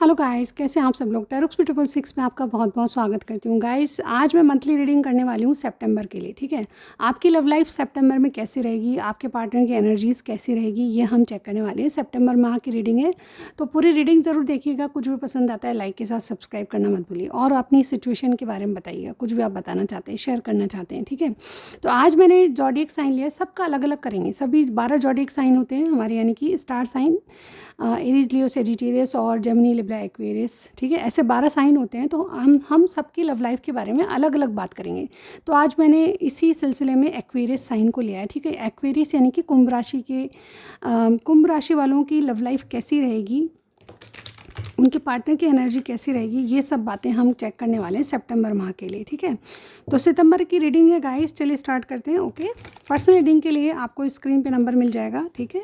Hello guys, कैसे हैं आप सब लोग। टेरोक्स पे 666 में आपका बहुत बहुत स्वागत करती हूँ। गाइस, आज मैं मंथली रीडिंग करने वाली हूँ सितंबर के लिए। ठीक है, आपकी लव लाइफ सितंबर में कैसी रहेगी, आपके पार्टनर की एनर्जीज कैसी रहेगी, ये हम चेक करने वाले हैं। सितंबर माह की रीडिंग है, तो पूरी रीडिंग ज़रूर देखिएगा। कुछ भी पसंद आता है लाइक के साथ सब्सक्राइब करना मत भूलिए, और अपनी सिचुएशन के बारे में बताइएगा, कुछ भी आप बताना चाहते हैं, शेयर करना चाहते हैं। ठीक है, तो आज मैंने जॉडियक साइन लिया, सबका अलग अलग करेंगे। सभी 12 जॉडियक साइन होते हैं हमारे, यानी कि स्टार साइन एरीज, लियो, सेजिटेरियस और जेमिनी, लिब्रा, एक्वेरियस। ठीक है, ऐसे 12 साइन होते हैं। तो हम सबकी लव लाइफ के बारे में अलग अलग बात करेंगे। तो आज मैंने इसी सिलसिले में एक्वेरियस साइन को लिया है। ठीक है, एक्वेरियस यानी कि कुंभ राशि के कुंभ राशि वालों की लव लाइफ कैसी रहेगी, उनके पार्टनर की एनर्जी कैसी रहेगी, ये सब बातें हम चेक करने वाले हैं सितंबर माह के लिए। ठीक है, तो सितंबर की रीडिंग है गाइस। चलिए स्टार्ट करते हैं। ओके, पर्सनल रीडिंग के लिए आपको स्क्रीन पे नंबर मिल जाएगा, ठीक है,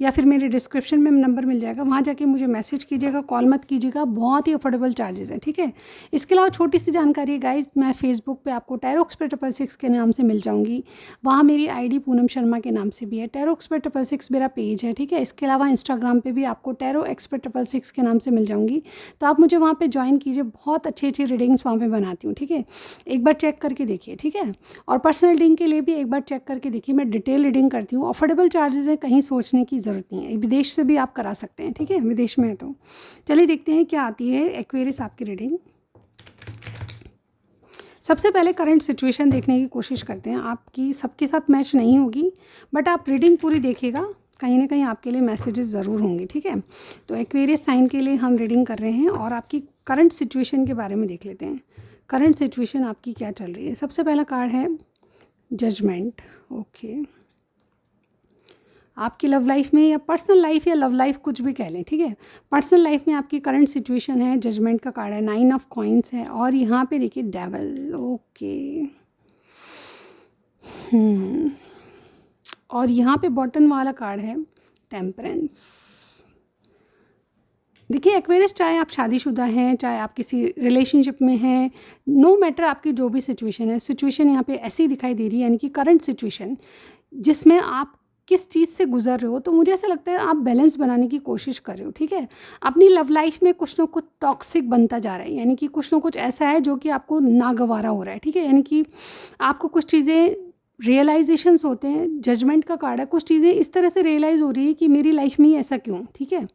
या फिर मेरे डिस्क्रिप्शन में नंबर मिल जाएगा, वहाँ जाके मुझे मैसेज कीजिएगा, कॉल मत कीजिएगा। बहुत ही अफोर्डेबल चार्जेस हैं। ठीक है, इसके अलावा छोटी सी जानकारी है गाइस, मैं फेसबुक पे आपको टेरोक्स पे 666 के नाम से मिल जाऊँगी। वहाँ मेरी आईडी पूनम शर्मा के नाम से भी है। टेरोक्स पे 666 मेरा पेज है। ठीक है, इसके अलावा इंस्टाग्राम पे भी आपको टेरो एक्सपर्ट 666 के नाम से मिल जाऊँगी, तो आप मुझे वहाँ पे ज्वाइन कीजिए। बहुत अच्छी अच्छी रीडिंग्स वहाँ पे बनाती हूँ। ठीक है, एक बार चेक करके देखिए। ठीक है, और पर्सनल रीडिंग के लिए भी एक बार चेक करके देखिए। मैं डिटेल रीडिंग करती हूँ, अफोर्डेबल चार्जेस है, कहीं सोचने की ज़रूरत नहीं है। विदेश से भी आप करा सकते हैं। ठीक है, विदेश में है तो चलिए देखते हैं क्या आती है एक्वेरियस आपकी रीडिंग। सबसे पहले करंट सिचुएशन देखने की कोशिश करते हैं। आपकी सबके साथ मैच नहीं होगी, बट आप रीडिंग पूरी देखिएगा, कहीं ना कहीं आपके लिए मैसेजेस ज़रूर होंगे। ठीक है, तो एक्वेरियस साइन के लिए हम रीडिंग कर रहे हैं और आपकी करंट सिचुएशन के बारे में देख लेते हैं। करंट सिचुएशन आपकी क्या चल रही है। सबसे पहला कार्ड है जजमेंट। ओके, आपकी लव लाइफ में या पर्सनल लाइफ या लव लाइफ कुछ भी कह लें। ठीक है, पर्सनल लाइफ में आपकी करंट सिचुएशन है, जजमेंट का कार्ड है, 9 ऑफ कॉइन्स है, और यहाँ पे देखिए डेविल। ओके, और यहाँ पे बॉटम वाला कार्ड है टेम्परेंस। देखिए एक्वेरियस, चाहे आप शादीशुदा हैं, चाहे आप किसी रिलेशनशिप में हैं, नो मैटर आपकी जो भी सिचुएशन है, सिचुएशन यहाँ पे ऐसी दिखाई दे रही है, यानी कि करंट सिचुएशन जिसमें आप किस चीज़ से गुजर रहे हो। तो मुझे ऐसा लगता है आप बैलेंस बनाने की कोशिश कर रहे हो। ठीक है, अपनी लव लाइफ में कुछ ना कुछ टॉक्सिक बनता जा रहा है, यानी कि कुछ ना कुछ ऐसा है जो कि आपको नागवारा हो रहा है। ठीक है, यानी कि आपको कुछ चीज़ें रियलाइजेशंस होते हैं। जजमेंट का कार्ड है, कुछ चीज़ें इस तरह से रियलाइज़ हो रही है कि मेरी लाइफ में ही ऐसा क्यों। ठीक है,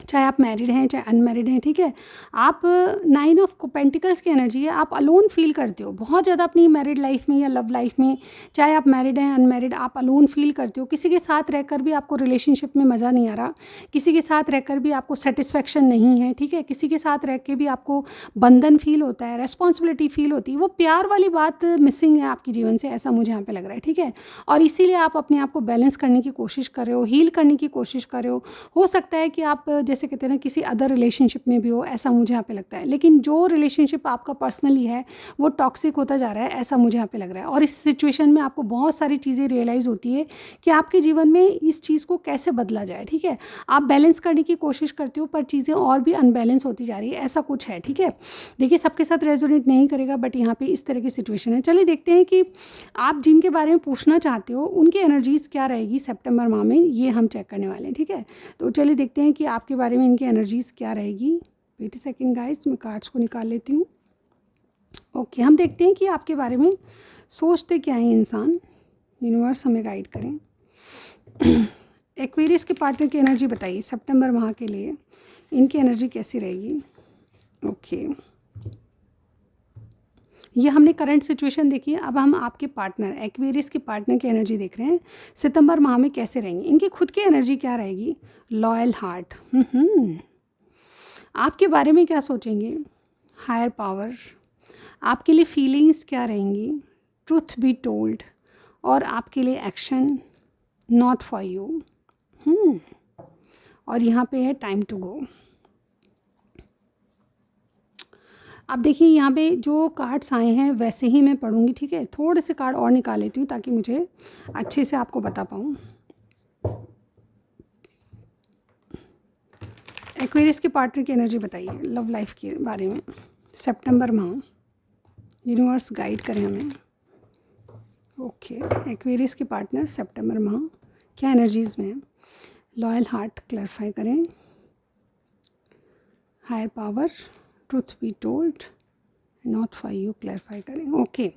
चाहे आप मैरिड हैं चाहे अनमैरिड हैं। ठीक है, आप 9 ऑफ पेंटिकल्स की एनर्जी है, आप अलोन फील करते हो बहुत ज़्यादा अपनी मैरिड लाइफ में या लव लाइफ में। चाहे आप मैरिड हैं अनमैरिड, आप अलोन फील करते हो। किसी के साथ रहकर भी आपको रिलेशनशिप में मज़ा नहीं आ रहा, किसी के साथ रहकर भी आपको सेटिस्फेक्शन नहीं है। ठीक है, किसी के साथ रह के भी आपको बंधन फील होता है, रेस्पॉन्सिबिलिटी फील होती है, वो प्यार वाली बात मिसिंग है आपके जीवन से, ऐसा मुझे यहाँ पे लग रहा है। ठीक है, और इसीलिए आप अपने आप को बैलेंस करने की कोशिश कर रहे हो, हील करने की कोशिश कर रहे हो सकता है कि आप जैसे कहते हैं ना किसी अदर रिलेशनशिप में भी हो, ऐसा मुझे यहाँ पे लगता है। लेकिन जो रिलेशनशिप आपका पर्सनली है वो टॉक्सिक होता जा रहा है, ऐसा मुझे यहाँ पे लग रहा है। और इस सिचुएशन में आपको बहुत सारी चीज़ें रियलाइज़ होती है कि आपके जीवन में इस चीज़ को कैसे बदला जाए। ठीक है, आप बैलेंस करने की कोशिश करते हो पर चीज़ें और भी अनबैलेंस होती जा रही है, ऐसा कुछ है। ठीक है, देखिए सबके साथ रेजोनेट नहीं करेगा, बट यहाँ पे इस तरह की सिचुएशन है। चलिए देखते हैं कि आप जिनके बारे में पूछना चाहते हो उनकी एनर्जीज क्या रहेगी सितंबर माह में, ये हम चेक करने वाले हैं। ठीक है, तो चलिए देखते हैं कि आपके बारे में इनकी एनर्जीज़ क्या रहेगी। वेट अ सेकंड गाइस, मैं कार्ड्स को निकाल लेती हूँ। ओके, हम देखते हैं कि आपके बारे में सोचते क्या है इंसान, यूनिवर्स हमें गाइड करें। एक्वेरियस के पार्टनर की एनर्जी बताइए सितंबर माह के लिए, इनकी एनर्जी कैसी रहेगी। ओके, ये हमने करंट सिचुएशन देखी है। अब हम आपके पार्टनर एक्वेरियस के पार्टनर की एनर्जी देख रहे हैं, सितंबर माह में कैसे रहेंगे, इनकी खुद की एनर्जी क्या रहेगी। लॉयल हार्ट, आपके बारे में क्या सोचेंगे। हायर पावर, आपके लिए फीलिंग्स क्या रहेंगी। ट्रूथ बी टोल्ड, और आपके लिए एक्शन नॉट फॉर यू। और यहाँ पे है टाइम टू गो। अब देखिए यहाँ पे जो कार्ड्स आए हैं वैसे ही मैं पढ़ूंगी। ठीक है, थोड़े से कार्ड और निकाल लेती हूँ ताकि मुझे अच्छे से आपको बता पाऊँ। एक्वेरियस के पार्टनर की एनर्जी बताइए लव लाइफ के बारे में सितंबर माह, यूनिवर्स गाइड करें हमें। ओके, एक्वेरियस के पार्टनर सितंबर माह क्या एनर्जीज़ में। लॉयल हार्ट क्लैरिफाई करें, higher power, truth be told, not for you, clarify करें। ओके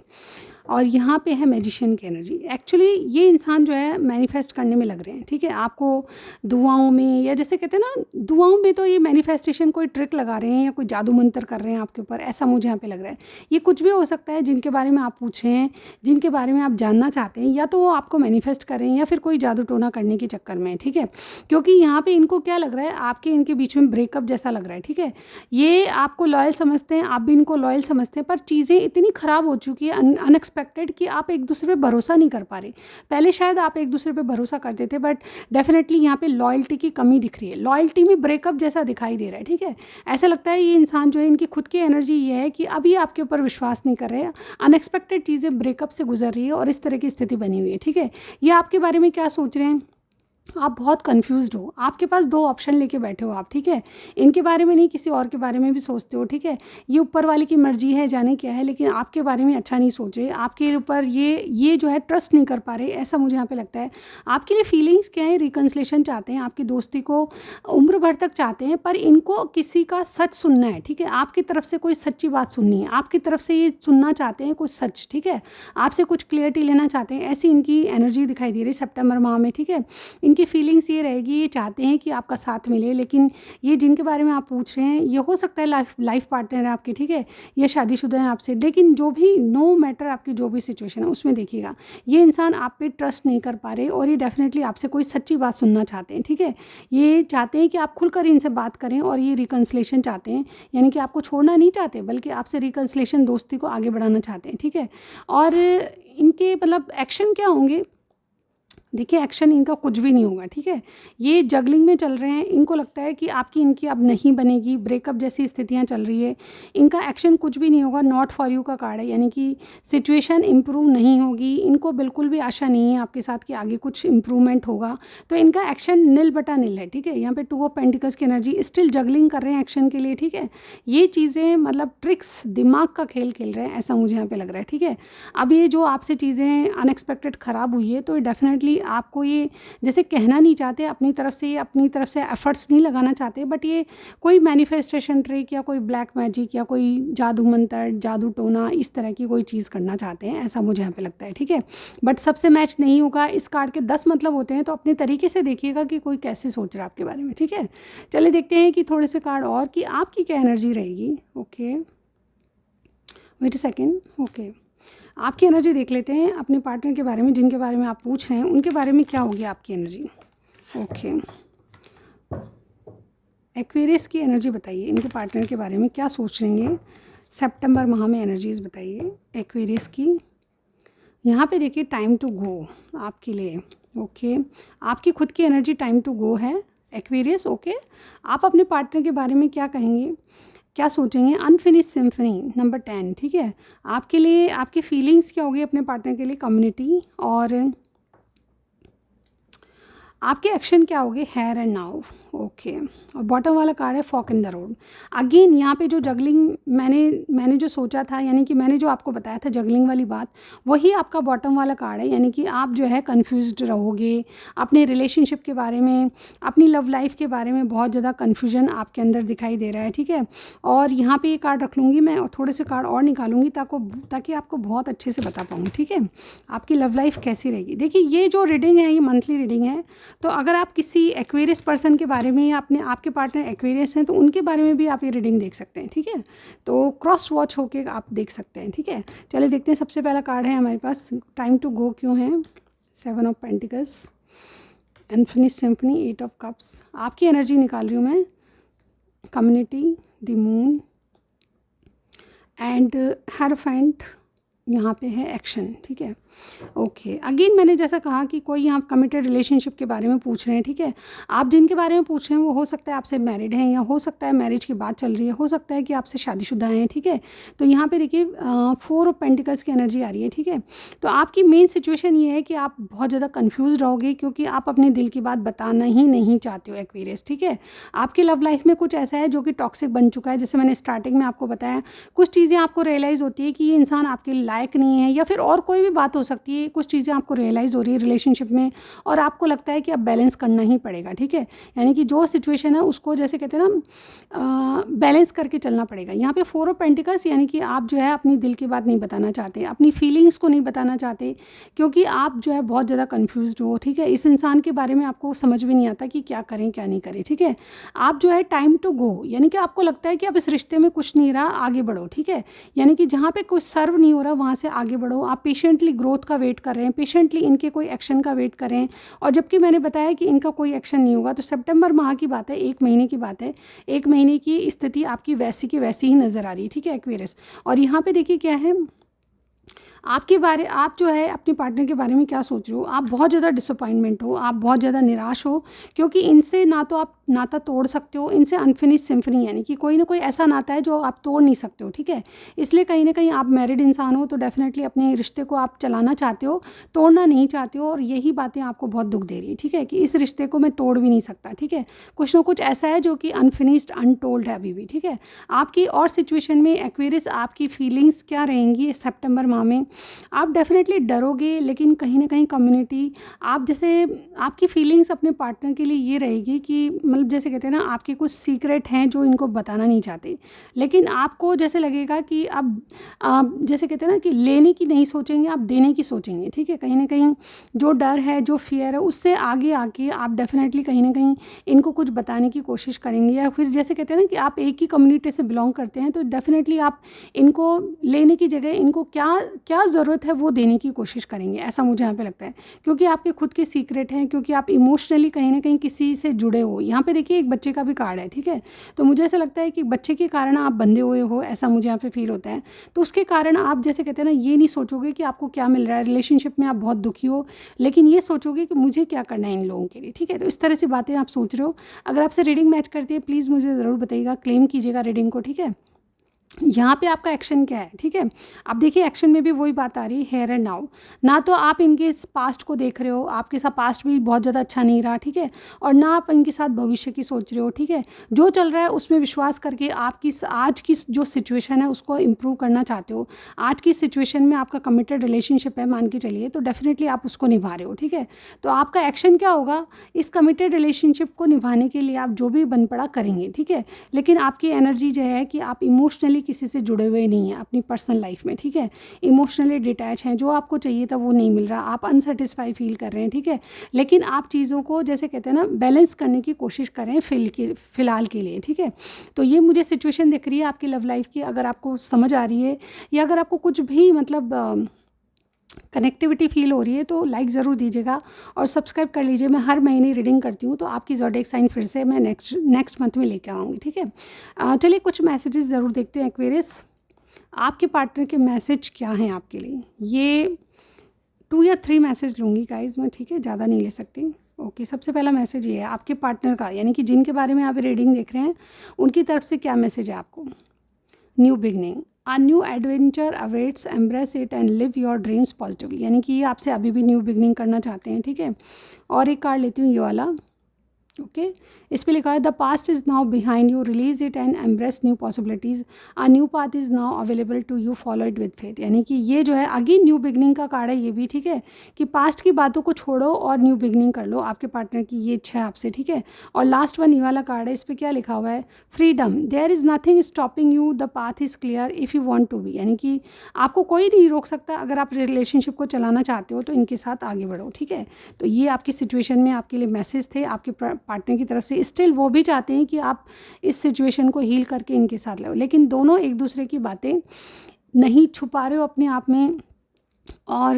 और यहाँ पे है मैजिशियन की एनर्जी। एक्चुअली ये इंसान जो है मैनिफेस्ट करने में लग रहे हैं, ठीक है, आपको दुआओं में, या जैसे कहते हैं ना दुआओं में, तो ये मैनिफेस्टेशन कोई ट्रिक लगा रहे हैं या कोई जादू मंत्र कर रहे हैं आपके ऊपर, ऐसा मुझे यहाँ पे लग रहा है। ये कुछ भी हो सकता है जिनके बारे में आप पूछ रहे हैं, जिनके बारे में आप जानना चाहते हैं, या तो वो आपको मैनिफेस्ट करें या फिर कोई जादू टोना करने के चक्कर में, ठीक है। क्योंकि यहाँ पर इनको क्या लग रहा है, आपके इनके बीच में ब्रेकअप जैसा लग रहा है, ठीक है। ये आपको लॉयल समझते हैं, आप भी इनको लॉयल समझते हैं, पर चीज़ें इतनी ख़राब हो चुकी है अनएक्सपेक्टेड कि आप एक दूसरे पे भरोसा नहीं कर पा रहे। पहले शायद आप एक दूसरे पे भरोसा करते थे, बट डेफिनेटली यहाँ पे लॉयल्टी की कमी दिख रही है, लॉयल्टी में ब्रेकअप जैसा दिखाई दे रहा है, ठीक है। ऐसा लगता है ये इंसान जो है, इनकी खुद की एनर्जी ये है कि अभी आपके ऊपर विश्वास नहीं कर रहे हैं, अनएक्सपेक्टेड चीज़ें ब्रेकअप से गुजर रही है और इस तरह की स्थिति बनी हुई है, ठीक है। ये आपके बारे में क्या सोच रहे हैं, आप बहुत कंफ्यूज्ड हो, आपके पास दो ऑप्शन लेके बैठे हो आप, ठीक है। इनके बारे में नहीं, किसी और के बारे में भी सोचते हो, ठीक है। ये ऊपर वाले की मर्जी है, जाने क्या है, लेकिन आपके बारे में अच्छा नहीं सोच रहे, आपके ऊपर ये जो है ट्रस्ट नहीं कर पा रहे, ऐसा मुझे यहाँ पे लगता है। आपके लिए फीलिंग्स क्या है, रिकन्सिलेशन चाहते हैं, आपकी दोस्ती को उम्र भर तक चाहते हैं, पर इनको किसी का सच सुनना है, ठीक है। आपकी तरफ से कोई सच्ची बात सुननी है, आपकी तरफ से ये सुनना चाहते हैं कुछ सच, ठीक है। आपसे कुछ क्लियरिटी लेना चाहते हैं, ऐसी इनकी एनर्जी दिखाई दे रही है सितंबर माह में, ठीक है। इनकी फीलिंग्स ये रहेगी, ये चाहते हैं कि आपका साथ मिले, लेकिन ये जिनके बारे में आप पूछ रहे हैं, ये हो सकता है लाइफ पार्टनर है आपके, ठीक है, ये शादीशुदा है आपसे, लेकिन जो भी नो मैटर आपकी जो भी सिचुएशन है उसमें देखिएगा ये इंसान आप पे ट्रस्ट नहीं कर पा रहे, और ये डेफिनेटली आपसे कोई सच्ची बात सुनना चाहते हैं, ठीक है। ये चाहते हैं कि आप खुलकर इनसे बात करें, और ये रिकन्सिलेशन चाहते हैं, यानी कि आपको छोड़ना नहीं चाहते, बल्कि आपसे रिकन्सिलेशन, दोस्ती को आगे बढ़ाना चाहते हैं, ठीक है। और इनके मतलब एक्शन क्या होंगे, देखिए एक्शन इनका कुछ भी नहीं होगा, ठीक है। ये जगलिंग में चल रहे हैं, इनको लगता है कि आपकी इनकी अब नहीं बनेगी, ब्रेकअप जैसी स्थितियां चल रही है, इनका एक्शन कुछ भी नहीं होगा। नॉट फॉर यू का कार्ड है, यानी कि सिचुएशन इम्प्रूव नहीं होगी, इनको बिल्कुल भी आशा नहीं है आपके साथ कि आगे कुछ इम्प्रूवमेंट होगा, तो इनका एक्शन नील बटा नील है, ठीक है। यहाँ पे 2 ऑफ पेंटिकल्स की एनर्जी, स्टिल जगलिंग कर रहे हैं एक्शन के लिए, ठीक है। ये चीज़ें मतलब ट्रिक्स, दिमाग का खेल खेल रहे हैं, ऐसा मुझे यहाँ पे लग रहा है, ठीक है। अब ये जो आपसे चीज़ें अनएक्सपेक्टेड ख़राब हुई है, तो डेफिनेटली आपको ये जैसे कहना नहीं चाहते अपनी तरफ से, ये अपनी तरफ से एफर्ट्स नहीं लगाना चाहते, बट ये कोई मैनिफेस्टेशन ट्रिक या कोई ब्लैक मैजिक या कोई जादू मंत्र, जादू टोना, इस तरह की कोई चीज़ करना चाहते हैं, ऐसा मुझे यहाँ पे लगता है, ठीक है। बट सबसे मैच नहीं होगा। इस कार्ड के 10 मतलब होते हैं, तो अपने तरीके से देखिएगा कि कोई कैसे सोच रहा है आपके बारे में, ठीक है। चलिए देखते हैं कि थोड़े से कार्ड और कि आपकी क्या एनर्जी रहेगी। Okay wait a second. Okay आपकी एनर्जी देख लेते हैं अपने पार्टनर के बारे में, जिनके बारे में आप पूछ रहे हैं उनके बारे में क्या होगी आपकी एनर्जी। ओके एक्वेरियस की एनर्जी बताइए, इनके पार्टनर के बारे में क्या सोच रहेंगे सितंबर माह में, एनर्जीज बताइए एक्वेरियस की। यहाँ पे देखिए टाइम टू गो आपके लिए। ओके आपकी खुद की एनर्जी टाइम टू गो है एक्वेरियस। ओके आप अपने पार्टनर के बारे में क्या कहेंगे, क्या सोचेंगे। अनफिनिश सिम्फनी नंबर 10, ठीक है। आपके लिए आपकी फीलिंग्स क्या होगी अपने पार्टनर के लिए, कम्युनिटी, और आपके एक्शन क्या होंगे, हेयर एंड नाउ। ओके और बॉटम वाला कार्ड है fork in the road. Again यहाँ पे जो जगलिंग मैंने जो सोचा था, यानी कि मैंने जो आपको बताया था जगलिंग वाली बात, वही आपका बॉटम वाला कार्ड है। यानी कि आप जो है कंफ्यूज्ड रहोगे अपने रिलेशनशिप के बारे में, अपनी लव लाइफ के बारे में, बहुत ज़्यादा कन्फ्यूजन आपके अंदर दिखाई दे रहा है, ठीक है। और यहाँ पर ये कार्ड रख लूँगी मैं, और थोड़े से कार्ड और निकालूंगी ताकि आपको बहुत अच्छे से बता पाऊँ, ठीक है, आपकी लव लाइफ कैसी रहेगी। देखिए ये जो रीडिंग है ये मंथली रीडिंग है, तो अगर आप किसी एक्वेरियस पर्सन के बारे में या आपके पार्टनर एक्वेरियस हैं तो उनके बारे में भी आप ये रीडिंग देख सकते हैं, ठीक है। तो क्रॉस वॉच होके आप देख सकते हैं, ठीक है। चलिए देखते हैं। सबसे पहला कार्ड है हमारे पास, टाइम टू गो क्यों है, 7 of pentacles, unfinished symphony, 8 of cups. आपकी एनर्जी निकाल रही हूँ मैं, community, the moon and hierophant, यहाँ पे है एक्शन, ठीक है। ओके अगेन मैंने जैसा कहा कि कोई यहाँ कमिटेड रिलेशनशिप के बारे में पूछ रहे हैं, ठीक है। आप जिनके बारे में पूछ रहे हैं वो हो सकता है आपसे मैरिड हैं, या हो सकता है मैरिज की बात चल रही है, हो सकता है कि आपसे शादीशुदा हैं, ठीक है। तो यहाँ पे देखिए 4 ऑफ पेंटिकल्स की एनर्जी आ रही है, ठीक है। तो आपकी मेन सिचुएशन ये है कि आप बहुत ज़्यादा कन्फ्यूज रहोगे, क्योंकि आप अपने दिल की बात बताना ही नहीं चाहते हो एक्वेरियस, ठीक है। आपकी लव लाइफ में कुछ ऐसा है जो कि टॉक्सिक बन चुका है, जैसे मैंने स्टार्टिंग में आपको बताया। कुछ चीज़ें आपको रियलाइज़ होती है कि ये इंसान आपके लायक नहीं है, या फिर और कोई भी बात हो सकती है, कुछ चीज़ें आपको रियलाइज़ हो रही है रिलेशनशिप में और आपको लगता है कि अब बैलेंस करना ही पड़ेगा, ठीक है। यानी कि जो सिचुएशन है उसको जैसे कहते हैं ना बैलेंस करके चलना पड़ेगा। यहाँ पे 4 ऑफ पेंटिकल्स यानी कि आप जो है अपनी दिल की बात नहीं बताना चाहते, अपनी फीलिंग्स को नहीं बताना चाहते, क्योंकि आप जो है बहुत ज़्यादा कन्फ्यूज़्ड हो, ठीक है। इस इंसान के बारे में आपको समझ भी नहीं आता कि क्या करें क्या नहीं करें, ठीक है। आप जो है टाइम टू गो, यानी कि आपको लगता है कि अब इस रिश्ते में कुछ नहीं रहा, आगे बढ़ो, ठीक है। यानी कि जहाँ पे कुछ सर्व नहीं हो रहा वहाँ से आगे बढ़ो। आप पेशेंटली ग्रोथ का वेट कर रहे हैं, पेशेंटली इनके कोई एक्शन का वेट कर रहे हैं, और जबकि मैंने बताया कि इनका कोई एक्शन नहीं होगा। तो सितंबर माह की बात है, 1 महीने की बात है, 1 महीने की स्थिति आपकी वैसी की वैसी ही नज़र आ रही है, ठीक है एक्वेरियस। और यहाँ पे देखिए क्या है, आप जो है अपने पार्टनर के बारे में क्या सोच रहे हो। आप बहुत ज़्यादा डिसअपॉइंटमेंट हो, आप बहुत ज़्यादा निराश हो, क्योंकि इनसे ना तो आप नाता तोड़ सकते हो, इनसे अनफिनिश सिम्फनी, यानी कि कोई ना कोई ऐसा नाता है जो आप तोड़ नहीं सकते हो, ठीक है। इसलिए कहीं ना कहीं आप मैरिड इंसान हो तो डेफिनेटली अपने रिश्ते को आप चलाना चाहते हो, तोड़ना नहीं चाहते हो, और यही बातें आपको बहुत दुख दे रही है, ठीक है, कि इस रिश्ते को मैं तोड़ भी नहीं सकता, ठीक है। कुछ ना कुछ ऐसा है जो कि अनफिनिश्ड अनटोल्ड है अभी भी, ठीक है। आपकी और सिचुएशन में एक्वेरियस आपकी फीलिंग्स क्या रहेंगी सितंबर माह में। आप डेफिनेटली डरोगे, लेकिन कहीं ना कहीं कम्युनिटी, आप जैसे आपकी फीलिंग्स अपने पार्टनर के लिए ये रहेगी कि मतलब जैसे कहते हैं ना, आपके कुछ सीक्रेट हैं जो इनको बताना नहीं चाहते, लेकिन आपको जैसे लगेगा कि अब आप जैसे कहते हैं ना कि लेने की नहीं सोचेंगे, आप देने की सोचेंगे, ठीक है। कहीं ना कहीं जो डर है, जो फियर है, उससे आगे आके आप डेफिनेटली कहीं ना कहीं इनको कुछ बताने की कोशिश करेंगे, या फिर जैसे कहते हैं ना कि आप एक ही कम्युनिटी से बिलोंग करते हैं तो डेफिनेटली आप इनको लेने की जगह इनको क्या क्या ज़रूरत है वो देने की कोशिश करेंगे, ऐसा मुझे यहाँ पे लगता है, क्योंकि आपके खुद के सीक्रेट हैं, क्योंकि आप इमोशनली कहीं ना कहीं किसी से जुड़े हो। यहाँ पे देखिए एक बच्चे का भी कार्ड है, ठीक है। तो मुझे ऐसा लगता है कि बच्चे के कारण आप बंधे हुए हो, ऐसा मुझे यहाँ पे फील होता है। तो उसके कारण आप जैसे कहते हैं ना, ये नहीं सोचोगे कि आपको क्या मिल रहा है, रिलेशनशिप में आप बहुत दुखी हो, लेकिन ये सोचोगे कि मुझे क्या करना है इन लोगों के लिए, ठीक है। तो इस तरह से बातें आप सोच रहे हो। अगर आपसे रीडिंग मैच करती है प्लीज़ मुझे ज़रूर बताइएगा, क्लेम कीजिएगा रीडिंग को, ठीक है। यहाँ पे आपका एक्शन क्या है, ठीक है। अब देखिए एक्शन में भी वही बात आ रही है, हेयर एंड नाउ। ना तो आप इनके पास्ट को देख रहे हो, आपके साथ पास्ट भी बहुत ज़्यादा अच्छा नहीं रहा, ठीक है, और ना आप इनके साथ भविष्य की सोच रहे हो, ठीक है। जो चल रहा है उसमें विश्वास करके आपकी आज की जो सिचुएशन है उसको इम्प्रूव करना चाहते हो। आज की सिचुएशन में आपका कमिटेड रिलेशनशिप है मान के चलिए, तो डेफिनेटली आप उसको निभा रहे हो, ठीक है। तो आपका एक्शन क्या होगा, इस कमिटेड रिलेशनशिप को निभाने के लिए आप जो भी बन पड़ा करेंगे, ठीक है। लेकिन आपकी एनर्जी जो है कि आप इमोशनली किसी से जुड़े हुए नहीं हैं अपनी पर्सनल लाइफ में, ठीक है। इमोशनली डिटैच हैं, जो आपको चाहिए था वो नहीं मिल रहा, आप अनसेटिस्फाई फील कर रहे हैं, ठीक है। लेकिन आप चीज़ों को जैसे कहते हैं ना बैलेंस करने की कोशिश करें फ़िलहाल के लिए, ठीक है। तो ये मुझे सिचुएशन दिख रही है आपकी लव लाइफ की। अगर आपको समझ आ रही है या अगर आपको कुछ भी मतलब कनेक्टिविटी फील हो रही है तो लाइक ज़रूर दीजिएगा और सब्सक्राइब कर लीजिए। मैं हर महीने रीडिंग करती हूँ, तो आपकी ज़ोडिएक साइन फिर से मैं नेक्स्ट मंथ में लेकर आऊँगी, ठीक है। चलिए कुछ मैसेजेस ज़रूर देखते हैं एक्वेरियस। आपके पार्टनर के मैसेज क्या हैं आपके लिए। ये 2 या 3 मैसेज लूँगी गाइज मैं, ठीक है, ज़्यादा नहीं ले सकती। ओके, सबसे पहला मैसेज ये है आपके पार्टनर का, यानी कि जिनके बारे में आप रीडिंग देख रहे हैं उनकी तरफ से क्या मैसेज है आपको। New beginning, A new adventure awaits, embrace it and live your dreams positively, यानी कि ये आपसे अभी भी न्यू बिगनिंग करना चाहते हैं, ठीक है। और एक कार्ड लेती हूँ ये वाला, ओके। इस पे लिखा है the past is now behind you, release it and embrace new possibilities, a new path is now available to you, follow it with faith. यानी कि ये जो है अगेन न्यू बिगनिंग का कार्ड है ये भी, ठीक है, कि पास्ट की बातों को छोड़ो और न्यू बिगनिंग कर लो। आपके पार्टनर की ये इच्छा है आपसे, ठीक है। और लास्ट वन ये वाला कार्ड है, इस पर क्या लिखा हुआ है, freedom, there is nothing stopping you, the path is clear if you want to be. यानी कि आपको कोई नहीं रोक सकता, अगर आप रिलेशनशिप को चलाना चाहते हो तो इनके साथ आगे बढ़ो, ठीक है। तो ये आपकी सिचुएशन में आपके लिए मैसेज थे आपके पार्टनर की तरफ से। स्टिल वो भी चाहते हैं कि आप इस सिचुएशन को हील करके इनके साथ लो, लेकिन दोनों एक दूसरे की बातें नहीं छुपा रहे हो अपने आप में और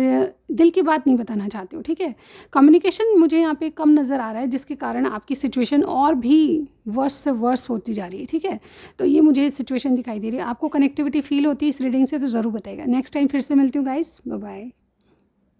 दिल की बात नहीं बताना चाहते हो, ठीक है। कम्युनिकेशन मुझे यहाँ पे कम नज़र आ रहा है, जिसके कारण आपकी सिचुएशन और भी वर्स से वर्स होती जा रही है, ठीक है। तो ये मुझे सिचुएशन दिखाई दे रही है। आपको कनेक्टिविटी फील होती है इस रीडिंग से तो ज़रूर बताइएगा। नेक्स्ट टाइम फिर से मिलती हूँ गाइस, बाय बाय।